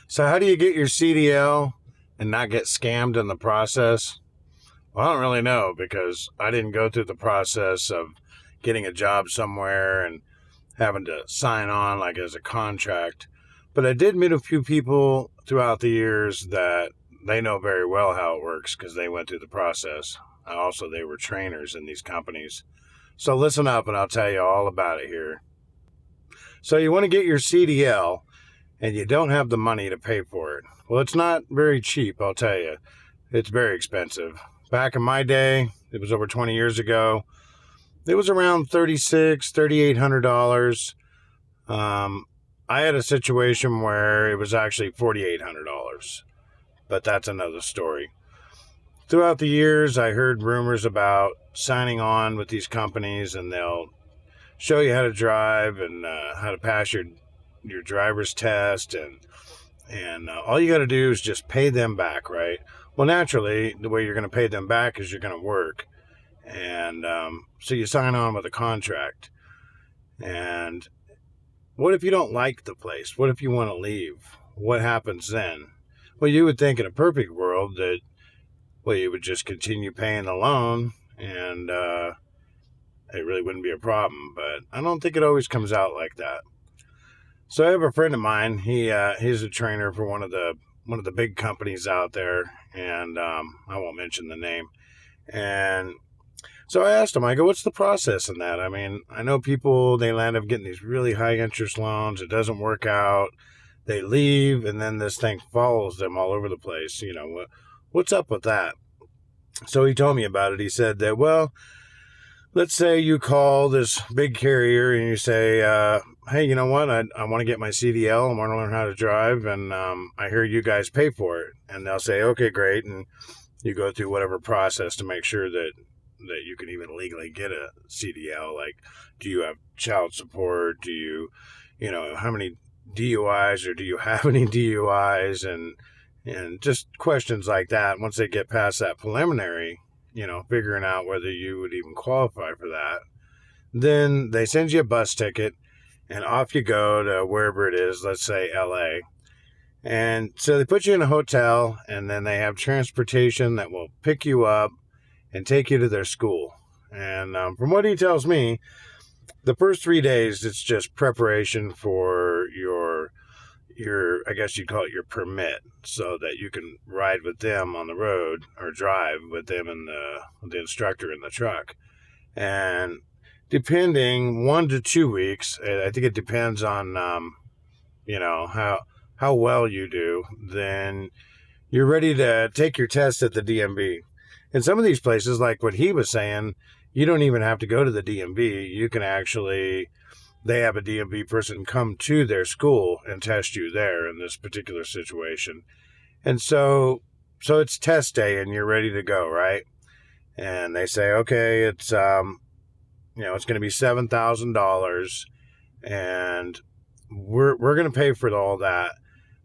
So how do you get your CDL and not get scammed in the process? Well, I don't really know because I didn't go through the process of getting a job somewhere and having to sign on like as a contract. But I did meet a few people throughout the years that they know very well how it works because they went through the process. Also, they were trainers in these companies. So listen up and I'll tell you all about it here. So you want to get your CDL and you don't have the money to pay for it. Well, it's not very cheap, I'll tell you. It's very expensive. Back in my day, it was over 20 years ago, it was around $3,800. I had a situation where it was actually $4,800, but that's another story. Throughout the years, I heard rumors about signing on with these companies, and they'll show you how to drive and how to pass your driver's test, and all you got to do is just pay them back, right? Well, naturally, the way you're going to pay them back is you're going to work, and so you sign on with a contract. And what if you don't like the place? What if you want to leave? What happens then? Well, you would think in a perfect world that, well, you would just continue paying the loan and it really wouldn't be a problem. But I don't think it always comes out like that. So I have a friend of mine. He's a trainer for one of the big companies out there, and I won't mention the name. And so I asked him, I go, what's the process in that? I mean, I know people, they land up getting these really high interest loans. It doesn't work out. They leave, and then this thing follows them all over the place. You know, what's up with that? So he told me about it. He said that, well, let's say you call this big carrier and you say, hey, you know what? I want to get my CDL. I want to learn how to drive, and I hear you guys pay for it. And they'll say, okay, great. And you go through whatever process to make sure that you can even legally get a CDL. Like, do you have child support? Do you how many DUIs, or do you have any DUIs? And just questions like that. Once they get past that preliminary, figuring out whether you would even qualify for that, then they send you a bus ticket and off you go to wherever it is, let's say LA. And so they put you in a hotel, and then they have transportation that will pick you up and take you to their school. And from what he tells me, the first 3 days, it's just preparation for your, I guess you'd call it your permit, so that you can ride with them on the road or drive with them and the instructor in the truck. And depending 1 to 2 weeks, I think it depends on, how well you do, then you're ready to take your test at the DMV. In some of these places, like what he was saying, you don't even have to go to the DMV. You can actually, they have a DMV person come to their school and test you there in this particular situation. And so it's test day and you're ready to go, right? And they say, okay, it's, it's going to be $7,000 and we're going to pay for all that.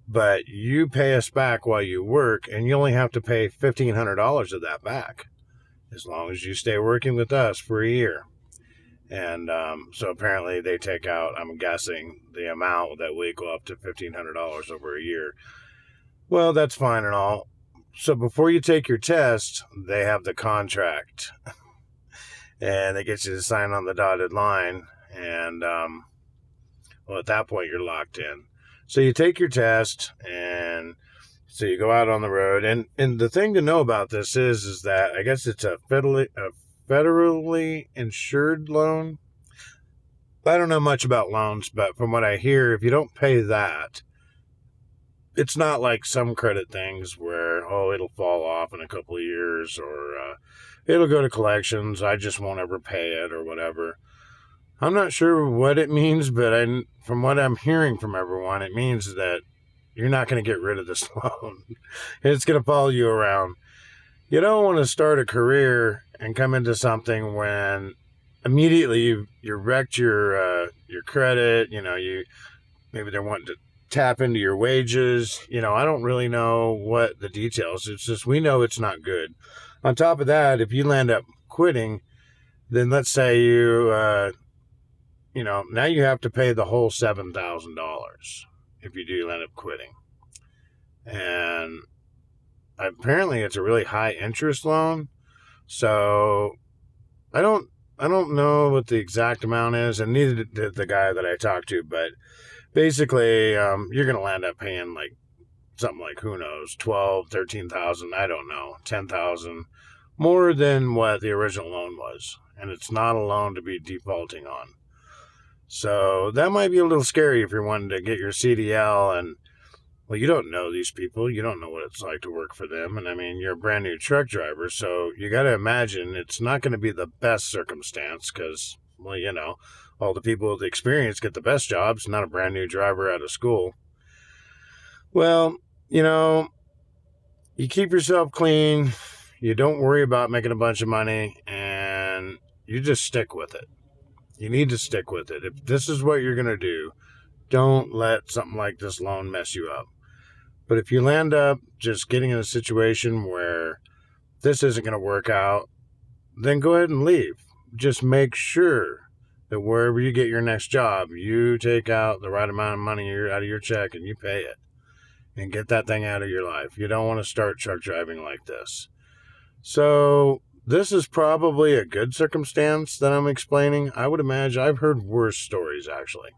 But you pay us back while you work, and you only have to pay $1,500 of that back as long as you stay working with us for a year. And so apparently they take out, I'm guessing, the amount that will equal up to $1,500 over a year. Well, that's fine and all. So before you take your test, they have the contract. And they get you to sign on the dotted line. And, well, at that point, you're locked in. So you take your test, and so you go out on the road. And the thing to know about this is that I guess it's a federally insured loan. I don't know much about loans, but from what I hear, if you don't pay that, it's not like some credit things where, it'll fall off in a couple of years, or it'll go to collections. I just won't ever pay it or whatever. I'm not sure what it means, but from what I'm hearing from everyone, it means that you're not going to get rid of this loan. It's going to follow you around. You don't want to start a career and come into something when immediately you wrecked your credit. Maybe they're wanting to tap into your wages. I don't really know what the details. It's just we know it's not good. On top of that, if you land up quitting, then let's say you now you have to pay the whole $7,000 if you do end up quitting. And apparently it's a really high interest loan. So I don't know what the exact amount is, and neither did the guy that I talked to. But basically, you're gonna land up paying like something like, who knows, 12, 13,000. I don't know, 10,000 more than what the original loan was, and it's not a loan to be defaulting on. So that might be a little scary if you're wanting to get your CDL, and well, you don't know these people. You don't know what it's like to work for them. And I mean, you're a brand new truck driver, so you got to imagine it's not going to be the best circumstance because, well, all the people with experience get the best jobs, not a brand new driver out of school. Well, you keep yourself clean. You don't worry about making a bunch of money, and you just stick with it. You need to stick with it. If this is what you're going to do, don't let something like this loan mess you up. But if you land up just getting in a situation where this isn't going to work out, then go ahead and leave. Just make sure that wherever you get your next job, you take out the right amount of money out of your check and you pay it and get that thing out of your life. You don't want to start truck driving like this. So this is probably a good circumstance that I'm explaining. I would imagine I've heard worse stories, actually.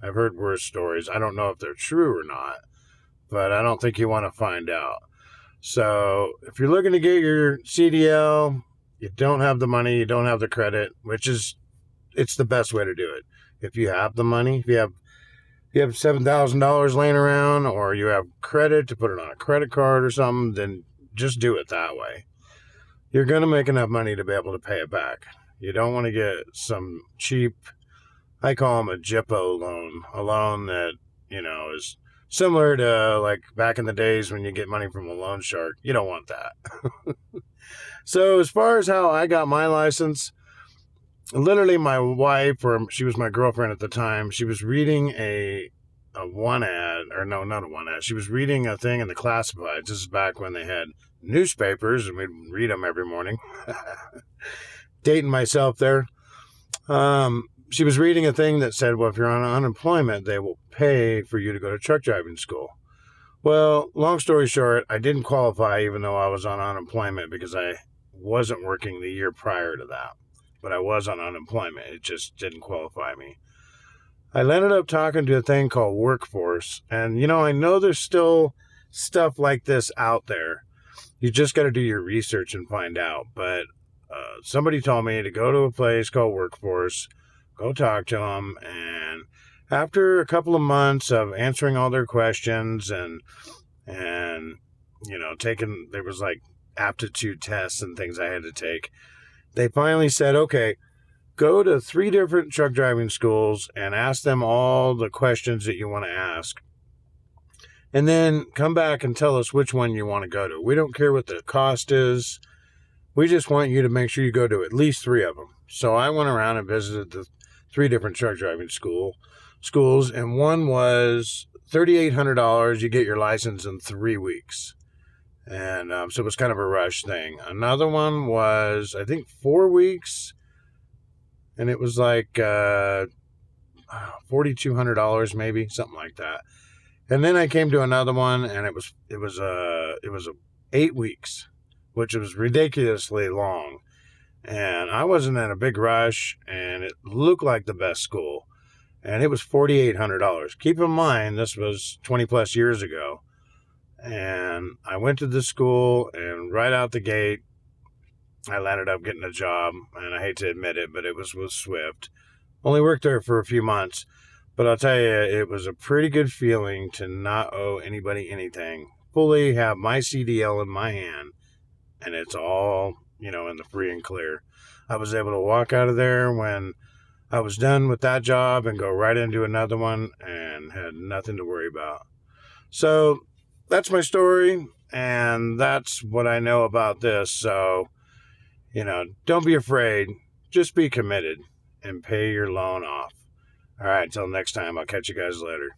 I've heard worse stories. I don't know if they're true or not, but I don't think you want to find out. So if you're looking to get your CDL, you don't have the money, you don't have the credit, it's the best way to do it. If you have the money, if you have $7,000 laying around, or you have credit to put it on a credit card or something, then just do it that way. You're going to make enough money to be able to pay it back. You don't want to get some cheap, I call them a JIPO loan, a loan that, is similar to like back in the days when you get money from a loan shark. You don't want that. So as far as how I got my license, literally my wife, or she was my girlfriend at the time, she was reading a one ad, or no, not a one ad. She was reading a thing in the classifieds. This is back when they had newspapers and we'd read them every morning. Dating myself there. She was reading a thing that said, well, if you're on unemployment, they will pay for you to go to truck driving school. Well, long story short, I didn't qualify even though I was on unemployment because I wasn't working the year prior to that. But I was on unemployment. It just didn't qualify me. I ended up talking to a thing called Workforce. And, I know there's still stuff like this out there. You just got to do your research and find out. But somebody told me to go to a place called Workforce, go talk to them, and after a couple of months of answering all their questions and there was like aptitude tests and things I had to take, they finally said, okay, go to 3 different truck driving schools and ask them all the questions that you want to ask. And then come back and tell us which one you want to go to. We don't care what the cost is. We just want you to make sure you go to at least 3 of them. So I went around and visited the 3 different truck driving schools, and one was $3,800. You get your license in 3 weeks. And so it was kind of a rush thing. Another one was, I think, 4 weeks, and it was like $4,200 maybe, something like that. And then I came to another one, and it was 8 weeks, which was ridiculously long. And I wasn't in a big rush, and it looked like the best school. And it was $4,800. Keep in mind, this was 20 plus years ago. And I went to the school, and right out the gate, I landed up getting a job. And I hate to admit it, but it was with Swift. Only worked there for a few months. But I'll tell you, it was a pretty good feeling to not owe anybody anything. Fully have my CDL in my hand. And it's all, in the free and clear. I was able to walk out of there when I was done with that job and go right into another one and had nothing to worry about. So that's my story, and that's what I know about this. So, don't be afraid. Just be committed and pay your loan off. All right, until next time, I'll catch you guys later.